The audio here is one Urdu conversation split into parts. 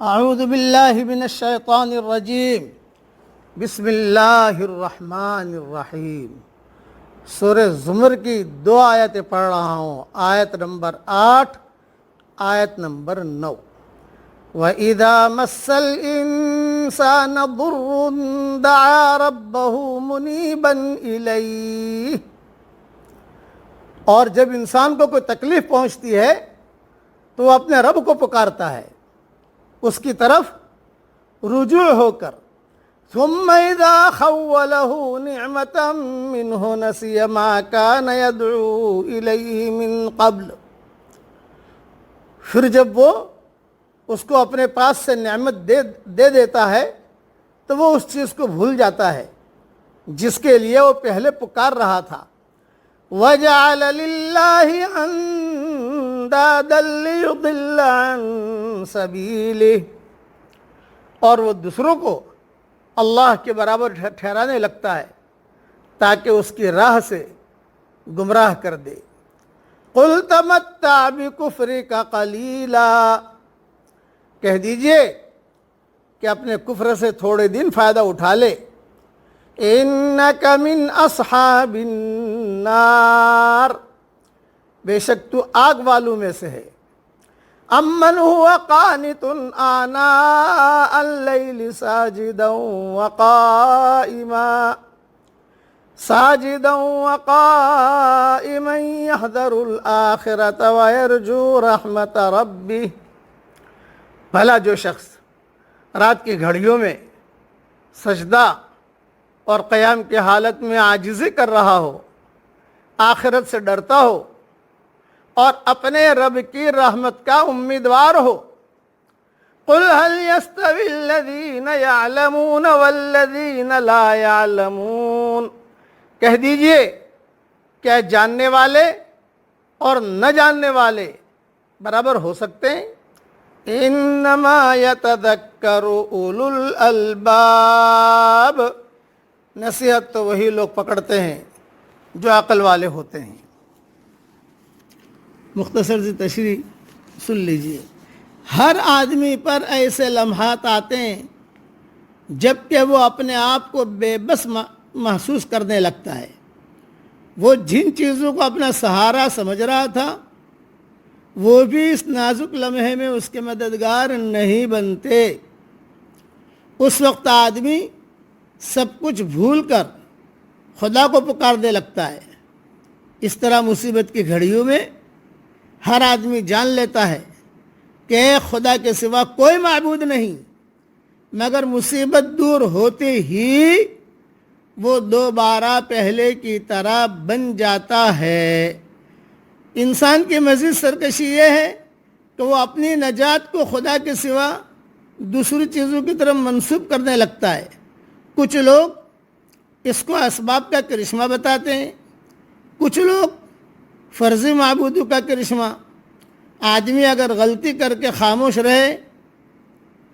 اعوذ باللہ من الشیطان الرجیم بسم اللہ الرحمن الرحیم۔ سورہ زمر کی 2 آیتیں پڑھ رہا ہوں، آیت نمبر 8، آیت نمبر 9۔ وَإِذَا مَسَّ الْإِنسَانَ ضُرٌّ دَعَا رَبَّهُ مُنِيبًا إِلَيْهِ۔ اور جب انسان کو کوئی تکلیف پہنچتی ہے تو وہ اپنے رب کو پکارتا ہے، اس کی طرف رجوع ہو کر۔ ثم اذا خوله نعمة منه نسي ما كان يدعو الیہ من قبل۔ پھر جب وہ اس کو اپنے پاس سے نعمت دے دیتا ہے تو وہ اس چیز کو بھول جاتا ہے جس کے لیے وہ پہلے پکار رہا تھا۔ وَجَعَلَ لِلَّهِ أَنْدَادًا لِيُضِلَّ عَنْ سَبِيلِهِ۔ اور وہ دوسروں کو اللہ کے برابر ٹھہرانے لگتا ہے تاکہ اس کی راہ سے گمراہ کر دے۔ قُلْ تَمَتَّعْ بِكُفْرِكَ قَلِيلًا، کہہ دیجئے کہ اپنے کفر سے تھوڑے دن فائدہ اٹھا لے۔ اِنَّكَ مِنْ أَصْحَابِ النَّارِ، بے شک تو آگ والوں میں سے ہے۔ امن هو قانت آناء اللیل ساجدا وقائما یحذر الآخرة ویرجو رحمت ربہ۔ بھلا جو شخص رات کی گھڑیوں میں سجدہ اور قیام کی حالت میں عاجزی کر رہا ہو، آخرت سے ڈرتا ہو اور اپنے رب کی رحمت کا امیدوار ہو۔ قُلْ هَلْ يَسْتَوِي الَّذِينَ يَعْلَمُونَ وَالَّذِينَ لَا يَعْلَمُونَ، کہہ دیجئے کیا جاننے والے اور نہ جاننے والے برابر ہو سکتے ہیں؟ اِنَّمَا يَتَذَكَّرُ أُولُو الْأَلْبَابِ، نصیحت تو وہی لوگ پکڑتے ہیں جو عقل والے ہوتے ہیں۔ مختصر سی تشریح سن لیجئے۔ ہر آدمی پر ایسے لمحات آتے ہیں جب کہ وہ اپنے آپ کو بے بس محسوس کرنے لگتا ہے۔ وہ جن چیزوں کو اپنا سہارا سمجھ رہا تھا وہ بھی اس نازک لمحے میں اس کے مددگار نہیں بنتے۔ اس وقت آدمی سب کچھ بھول کر خدا کو پکارنے لگتا ہے۔ اس طرح مصیبت کی گھڑیوں میں ہر آدمی جان لیتا ہے کہ خدا کے سوا کوئی معبود نہیں، مگر مصیبت دور ہوتے ہی وہ دوبارہ پہلے کی طرح بن جاتا ہے۔ انسان کی مزید سرکشی یہ ہے کہ وہ اپنی نجات کو خدا کے سوا دوسری چیزوں کی طرف منسوب کرنے لگتا ہے۔ کچھ لوگ اس کو اسباب کا کرشمہ بتاتے ہیں، کچھ لوگ فرضی معبودوں کا کرشمہ۔ آدمی اگر غلطی کر کے خاموش رہے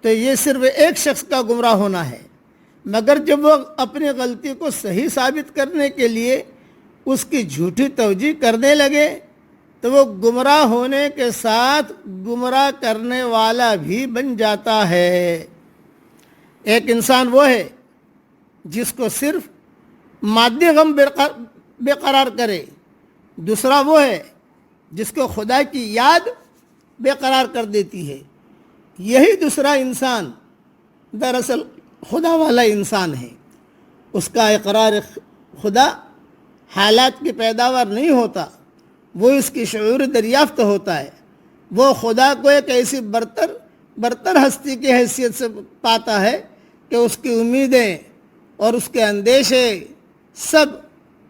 تو یہ صرف ایک شخص کا گمراہ ہونا ہے، مگر جب وہ اپنی غلطی کو صحیح ثابت کرنے کے لیے اس کی جھوٹی توجیہ کرنے لگے تو وہ گمراہ ہونے کے ساتھ گمراہ کرنے والا بھی بن جاتا ہے۔ ایک انسان وہ ہے جس کو صرف مادی غم بے قرار کرے، دوسرا وہ ہے جس کو خدا کی یاد بے قرار کر دیتی ہے۔ یہی دوسرا انسان دراصل خدا والا انسان ہے۔ اس کا اقرار خدا حالات کی پیداوار نہیں ہوتا، وہ اس کی شعور دریافت ہوتا ہے۔ وہ خدا کو ایک ایسی برتر ہستی کی حیثیت سے پاتا ہے کہ اس کی امیدیں اور اس کے اندیشے سب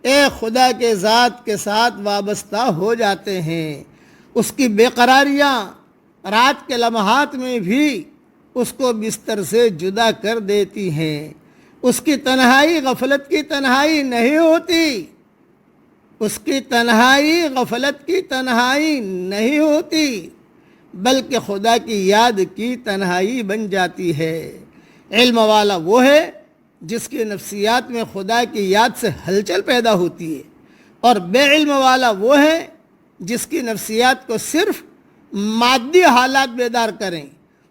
ایک خدا کے ذات کے ساتھ وابستہ ہو جاتے ہیں۔ اس کی بے قراریاں رات کے لمحات میں بھی اس کو بستر سے جدا کر دیتی ہیں۔ اس کی تنہائی غفلت کی تنہائی نہیں ہوتی، اس کی تنہائی غفلت کی تنہائی نہیں ہوتی، بلکہ خدا کی یاد کی تنہائی بن جاتی ہے۔ علم والا وہ ہے جس کی نفسیات میں خدا کی یاد سے ہلچل پیدا ہوتی ہے، اور بے علم والا وہ ہے جس کی نفسیات کو صرف مادی حالات بیدار کریں،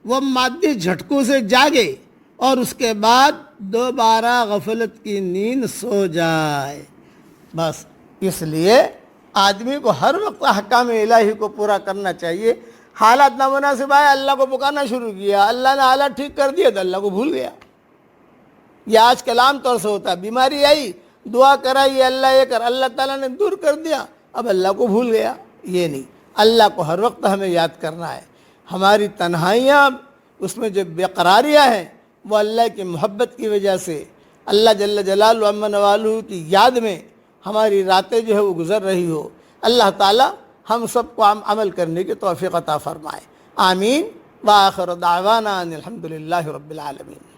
وہ مادی جھٹکوں سے جاگے اور اس کے بعد دوبارہ غفلت کی نیند سو جائے۔ بس اس لیے آدمی کو ہر وقت احکام الہی کو پورا کرنا چاہیے۔ حالات نامناسب آئے، اللہ کو پکارنا شروع کیا، اللہ نے حالات ٹھیک کر دیا تو اللہ کو بھول گیا۔ یہ آج کل عام طور سے ہوتا ہے، بیماری آئی، دعا کرائی، اللہ یہ کر، اللہ تعالیٰ نے دور کر دیا، اب اللہ کو بھول گیا۔ یہ نہیں، اللہ کو ہر وقت ہمیں یاد کرنا ہے۔ ہماری تنہائیاں، اس میں جو بے قراریاں ہیں، وہ اللہ کی محبت کی وجہ سے، اللہ جل جلالہ و عم نوالہ کی یاد میں ہماری راتیں جو ہے وہ گزر رہی ہو۔ اللہ تعالیٰ ہم سب کو عمل کرنے کی توفیق عطا فرمائے۔ آمین۔ وآخر دعوانا ان الحمد للہ رب العالمین۔